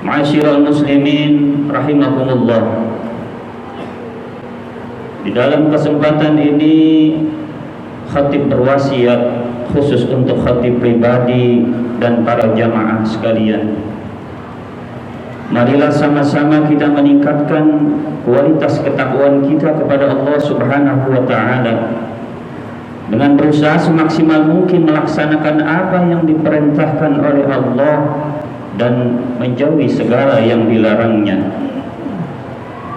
Ma'asyiral muslimin rahimakumullah. Di dalam kesempatan ini khatib berwasiat khusus untuk khatib pribadi dan para jamaah sekalian. Marilah sama-sama kita meningkatkan kualitas ketakwaan kita kepada Allah Subhanahu wa taala dengan berusaha semaksimal mungkin melaksanakan apa yang diperintahkan oleh Allah dan menjauhi segala yang dilarangnya.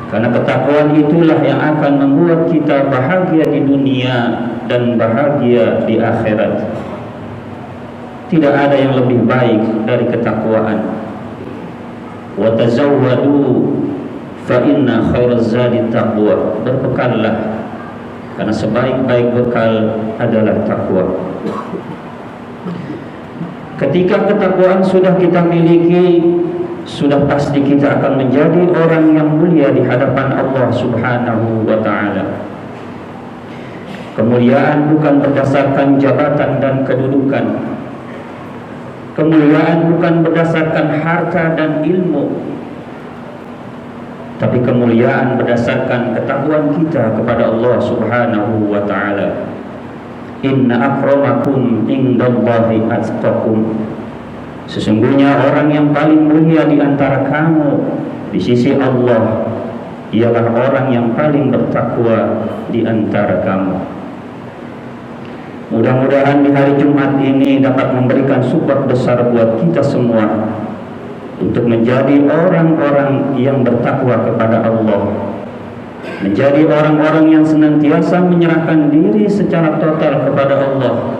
Karena ketakwaan itulah yang akan membuat kita bahagia di dunia dan bahagia di akhirat. Tidak ada yang lebih baik dari ketakwaan. Wa tazawwadu fa inna khairaz zadi taqwa. Berbekallah karena sebaik-baik bekal adalah takwa. Ketika ketakwaan sudah kita miliki, sudah pasti kita akan menjadi orang yang mulia di hadapan Allah Subhanahu wa taala. Kemuliaan bukan berdasarkan jabatan dan kedudukan. Kemuliaan bukan berdasarkan harta dan ilmu. Tapi kemuliaan berdasarkan ketakwaan kita kepada Allah Subhanahu wa taala. Inna akramakum indallahi atqakum. Sesungguhnya orang yang paling mulia di antara kamu di sisi Allah ialah orang yang paling bertakwa di antara kamu. Mudah-mudahan di hari Jumat ini dapat memberikan support besar buat kita semua untuk menjadi orang-orang yang bertakwa kepada Allah, menjadi orang-orang yang senantiasa menyerahkan diri secara total kepada Allah,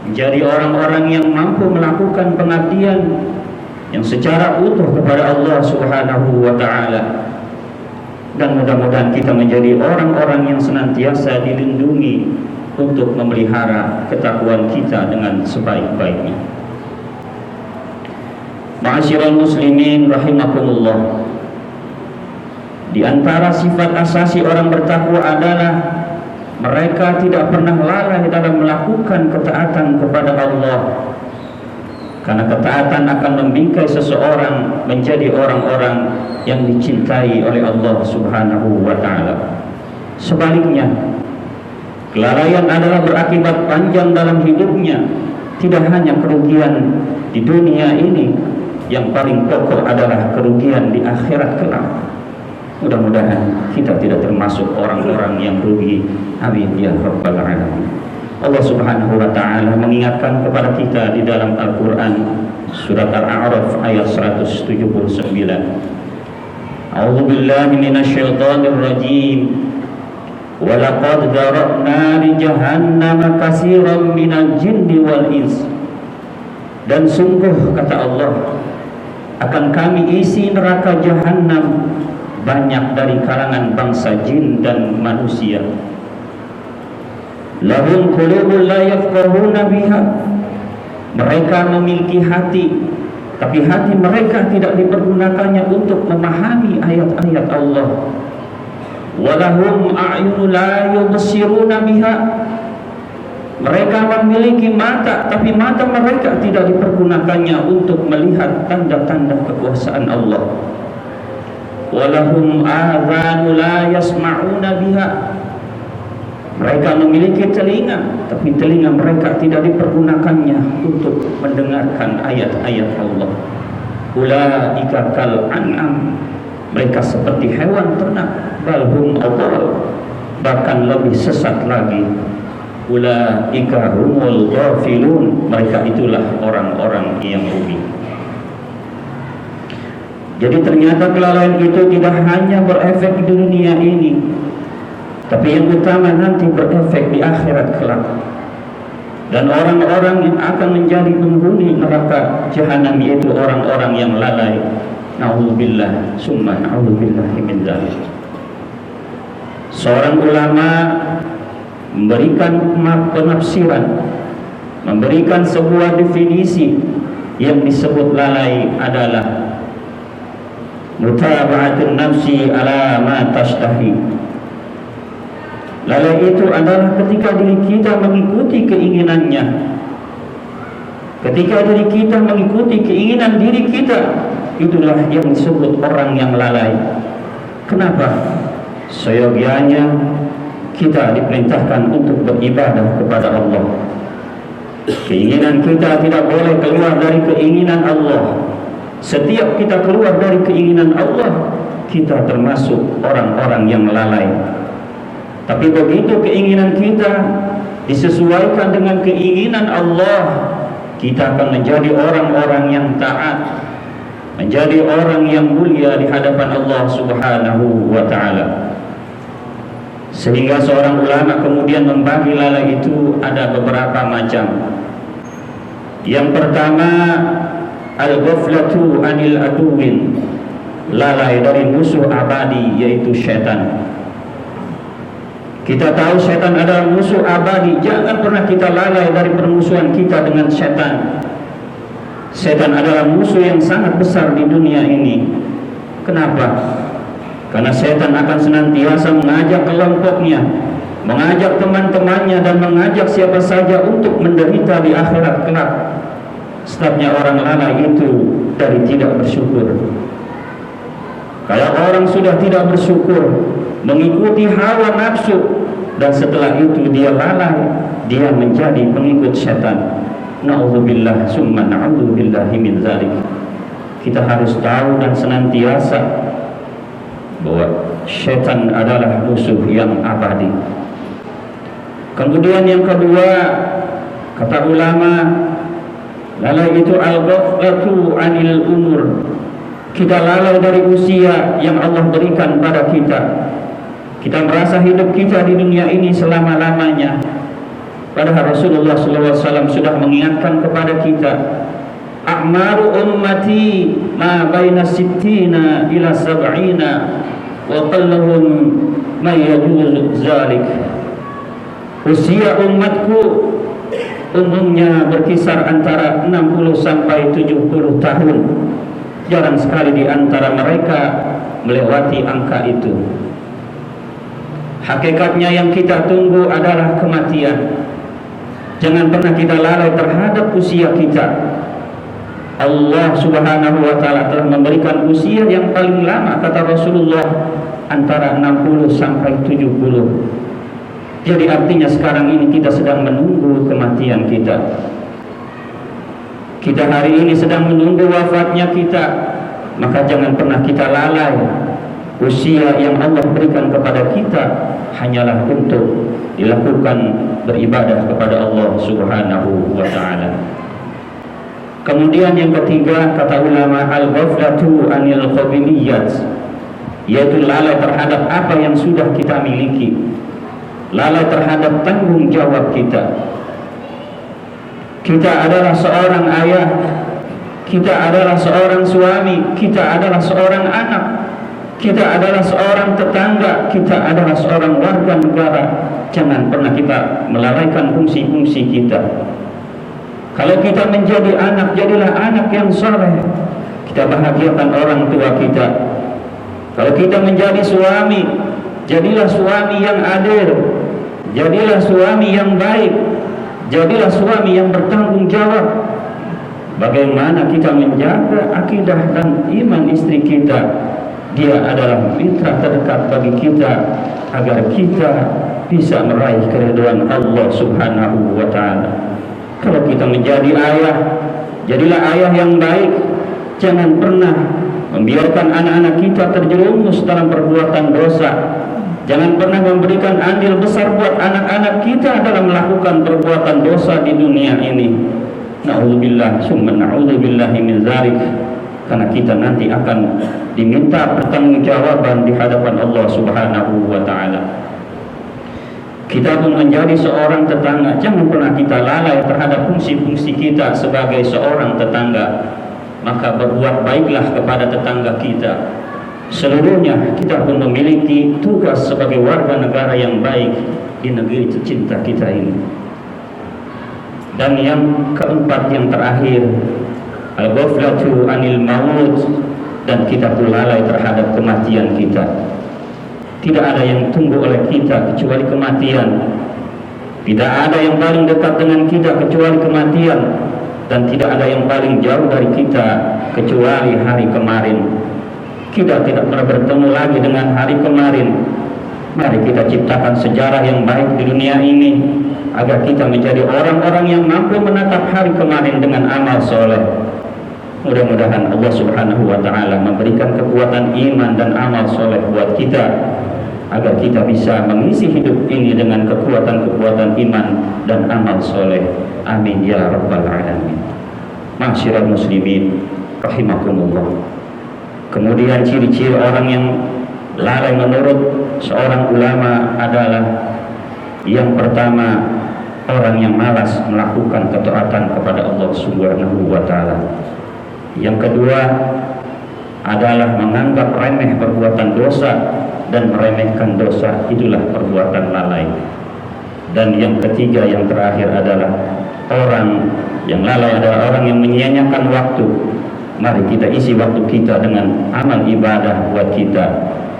menjadi orang-orang yang mampu melakukan pengabdian yang secara utuh kepada Allah Subhanahu wa taala. Dan mudah-mudahan kita menjadi orang-orang yang senantiasa dilindungi untuk memelihara ketakwaan kita dengan sebaik-baiknya. Ma'asyiral muslimin rahimakumullah. Di antara sifat asasi orang bertakwa adalah mereka tidak pernah lalai dalam melakukan ketaatan kepada Allah. Karena ketaatan akan membingkai seseorang menjadi orang-orang yang dicintai oleh Allah Subhanahu wa taala. Sebaliknya, kelalaian adalah berakibat panjang dalam hidupnya. Tidak hanya kerugian di dunia ini, yang paling pokok adalah kerugian di akhirat kelak. Mudah-mudahan kita tidak termasuk orang-orang yang rugi. Amin ya rabbal alamin. Allah Subhanahu wa taala mengingatkan kepada kita di dalam Al-Qur'an surat Al-A'raf ayat 179. A'udzu billahi minasyaitonir rajim. Wa laqad dara'na li jahannama katsiran minal jinni wal ins. Dan sungguh kata Allah, akan kami isi neraka Jahannam banyak dari kalangan bangsa jin dan manusia. Lahum qulubun la yafqahuna biha. Mereka memiliki hati, tapi hati mereka tidak dipergunakannya untuk memahami ayat-ayat Allah. Walahum a'yunun la yubsiruna biha. Mereka memiliki mata, tapi mata mereka tidak dipergunakannya untuk melihat tanda-tanda kekuasaan Allah. Walahum adhanu la yasma'una biha. Mereka memiliki telinga, tapi telinga mereka tidak dipergunakannya untuk mendengarkan ayat-ayat Allah. Ulaika kal an'am. Mereka seperti hewan ternak. Balhum adall. Bahkan lebih sesat lagi. Ulaika humul ghafilun. Mereka itulah orang-orang yang rugi. Jadi ternyata kelalaian itu tidak hanya berefek di dunia ini, tapi yang utama nanti berefek di akhirat kelak. Dan orang-orang yang akan menjadi penghuni neraka Jahannam yaitu orang-orang yang lalai. Na'udzubillah summa na'udzubillahi min dzalik. Seorang ulama memberikan penafsiran, memberikan sebuah definisi yang disebut lalai adalah mutaba'atun nafsi ala ma tashtahi. Lalai itu adalah ketika diri kita mengikuti keinginannya. Ketika diri kita mengikuti keinginan diri kita, itulah yang disebut orang yang lalai. Kenapa? Seyogianya kita diperintahkan untuk beribadah kepada Allah. Keinginan kita tidak boleh keluar dari keinginan Allah. Setiap kita keluar dari keinginan Allah, kita termasuk orang-orang yang lalai. Tapi begitu keinginan kita disesuaikan dengan keinginan Allah, kita akan menjadi orang-orang yang taat, menjadi orang yang mulia di hadapan Allah Subhanahu wa ta'ala. Sehingga seorang ulama kemudian membagi lalai itu ada beberapa macam. Yang pertama, al-ghaflatu anil aduwin, lalai dari musuh abadi yaitu syaitan. Kita tahu syaitan adalah musuh abadi. Jangan pernah kita lalai dari permusuhan kita dengan syaitan. Syaitan adalah musuh yang sangat besar di dunia ini. Kenapa? Karena setan akan senantiasa mengajak kelompoknya, mengajak teman-temannya, dan mengajak siapa saja untuk menderita di akhirat kelak. Sebabnya orang lalai itu dari tidak bersyukur. Kalau orang sudah tidak bersyukur, mengikuti hawa nafsu, dan setelah itu dia lalai, dia menjadi pengikut setan. Na'udzubillah summa na'udzubillahi min dzalik. Kita harus tahu dan senantiasa bahwa syaitan adalah musuh yang abadi. Kemudian yang kedua, kata ulama, lalai itu al-ghaflatu anil umur. Kita lalai dari usia yang Allah berikan pada kita. Kita merasa hidup kita di dunia ini selama-lamanya. Padahal Rasulullah SAW sudah mengingatkan kepada kita, a'maru ummati ma baina sittina ila sab'ina wa qallahum ma yajuz zalik. Usia umatku umumnya berkisar antara 60 sampai 70 tahun. Jarang sekali di antara mereka melewati angka itu. Hakikatnya yang kita tunggu adalah kematian. Jangan pernah kita lalai terhadap usia kita. Allah Subhanahu wa ta'ala telah memberikan usia yang paling lama, kata Rasulullah, antara 60 sampai 70. Jadi artinya sekarang ini kita sedang menunggu kematian kita. Kita hari ini sedang menunggu wafatnya kita. Maka jangan pernah kita lalai. Usia yang Allah berikan kepada kita hanyalah untuk dilakukan beribadah kepada Allah Subhanahu wa ta'ala. Kemudian yang ketiga, kata ulama, al-ghaflatu anil qabiliyat, yaitu lalai terhadap apa yang sudah kita miliki, lalai terhadap tanggung jawab kita. Kita adalah seorang ayah, kita adalah seorang suami, kita adalah seorang anak, kita adalah seorang tetangga, kita adalah seorang warga negara. Jangan pernah kita melalaikan fungsi-fungsi kita. Kalau kita menjadi anak, jadilah anak yang saleh. Kita bahagiakan orang tua kita. Kalau kita menjadi suami, jadilah suami yang adil, jadilah suami yang baik, jadilah suami yang bertanggung jawab. Bagaimana kita menjaga akidah dan iman istri kita? Dia adalah mitra terdekat bagi kita agar kita bisa meraih keridhaan Allah Subhanahu wa ta'ala. Kalau kita menjadi ayah, jadilah ayah yang baik. Jangan pernah membiarkan anak-anak kita terjerumus dalam perbuatan dosa. Jangan pernah memberikan andil besar buat anak-anak kita dalam melakukan perbuatan dosa di dunia ini. Na'udzubillah summa na'udzubillahi min dzalik. Karena kita nanti akan diminta pertanggungjawaban di hadapan Allah Subhanahu wa ta'ala. Kita pun menjadi seorang tetangga. Jangan pernah kita lalai terhadap fungsi-fungsi kita sebagai seorang tetangga. Maka berbuat baiklah kepada tetangga kita. Seluruhnya kita pun memiliki tugas sebagai warga negara yang baik di negeri tercinta kita ini. Dan yang keempat, yang terakhir, al-ghaflatu anil maut, dan kita pun lalai terhadap kematian kita. Tidak ada yang tunggu oleh kita kecuali kematian. Tidak ada yang paling dekat dengan kita kecuali kematian. dan tidak ada yang paling jauh dari kita kecuali hari kemarin. Kita tidak pernah bertemu lagi dengan hari kemarin. Mari kita ciptakan sejarah yang baik di dunia ini agar kita menjadi orang-orang yang mampu menatap hari kemarin dengan amal soleh. Mudah-mudahan Allah Subhanahu wa Ta'ala memberikan kekuatan iman dan amal soleh buat kita agar kita bisa mengisi hidup ini dengan kekuatan-kekuatan iman dan amal soleh. Amin ya rabbal alamin. Ma'asyiral muslimin rahimakumullah. Kemudian ciri-ciri orang yang lalai menurut seorang ulama adalah yang pertama, orang yang malas melakukan ketaatan kepada Allah Subhanahu wa Ta'ala. Yang kedua adalah menganggap remeh perbuatan dosa dan meremehkan dosa, itulah perbuatan lalai. Dan yang ketiga, yang terakhir adalah orang yang lalai adalah orang yang menyia-nyiakan waktu. Mari kita isi waktu kita dengan amal ibadah buat kita,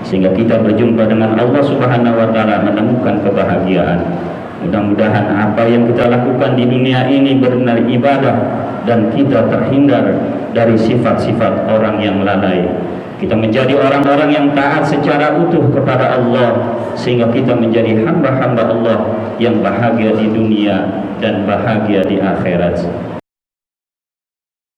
sehingga kita berjumpa dengan Allah Subhanahu wa Ta'ala, menemukan kebahagiaan. Mudah-mudahan apa yang kita lakukan di dunia ini benar ibadah dan kita terhindar dari sifat-sifat orang yang lalai. Kita menjadi orang-orang yang taat secara utuh kepada Allah, sehingga kita menjadi hamba-hamba Allah yang bahagia di dunia dan bahagia di akhirat.